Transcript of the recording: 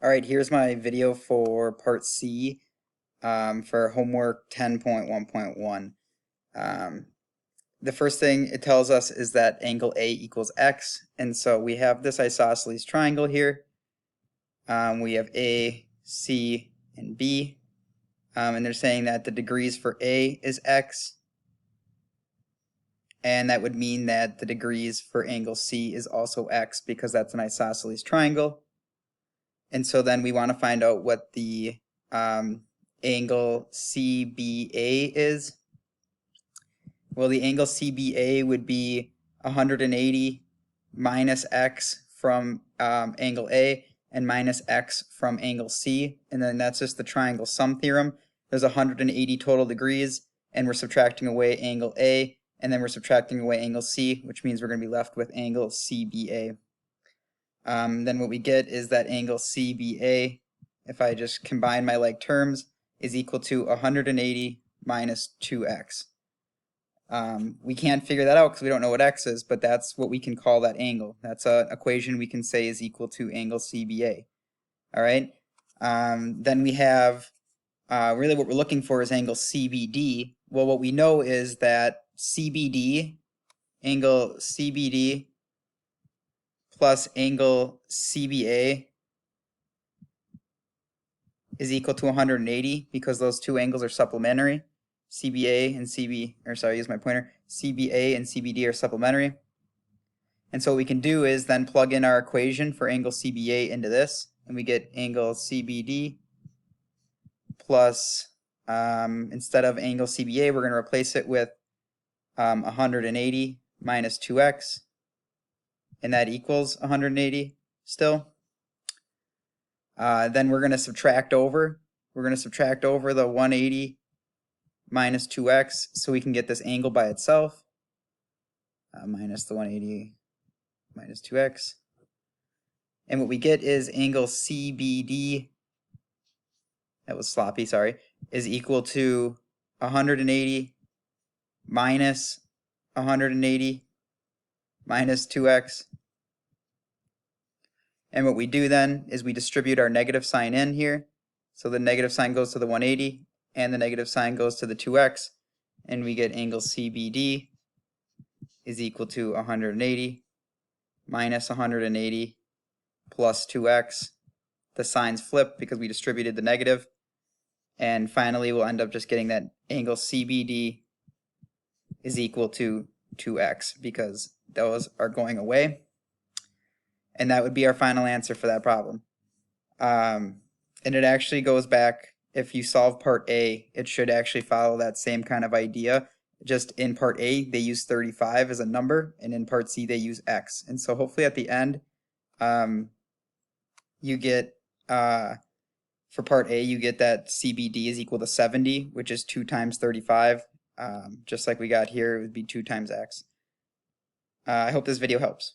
Alright, here's my video for part C for homework 10.1.1. The first thing it tells us is that angle A equals x, and so we have this isosceles triangle here. We have A, C, and B, and they're saying that the degrees for A is x, and that would mean that the degrees for angle C is also x because that's an isosceles triangle. And so then we want to find out what the angle CBA is. Well, the angle CBA would be 180 minus x from angle A and minus x from angle C. And then that's just the triangle sum theorem. There's 180 total degrees, and we're subtracting away angle A, and then we're subtracting away angle C, which means we're going to be left with angle CBA. Then what we get is that angle CBA, if I just combine my like terms, is equal to 180 minus 2x. We can't figure that out because we don't know what x is, but that's what we can call that angle. That's an equation we can say is equal to angle CBA. All right. Then we have really what we're looking for is angle CBD. Well, what we know is that angle CBD plus angle CBA is equal to 180 because those two angles are supplementary. CBA and CBA and CBD are supplementary. And so what we can do is then plug in our equation for angle CBA into this, and we get angle CBD plus, instead of angle CBA, we're going to replace it with 180 minus 2x, and that equals 180 still. Then we're going to subtract over. We're going to subtract over the 180 minus 2x so we can get this angle by itself. Minus the 180 minus 2x. And what we get is angle CBD, that was sloppy, sorry, is equal to 180 minus 180 minus 2x. And what we do then is we distribute our negative sign in here. So the negative sign goes to the 180 and the negative sign goes to the 2x, and we get angle CBD is equal to 180 minus 180 plus 2x. The signs flip because we distributed the negative. And finally, we'll end up just getting that angle CBD is equal to 2x because those are going away. And that would be our final answer for that problem. And it actually goes back, if you solve part A, it should actually follow that same kind of idea. Just in part A, they use 35 as a number, and in part C, they use x. And so hopefully at the end, you get, for part A, you get that CBD is equal to 70, which is 2 times 35. Just like we got here, it would be 2 times x. I hope this video helps.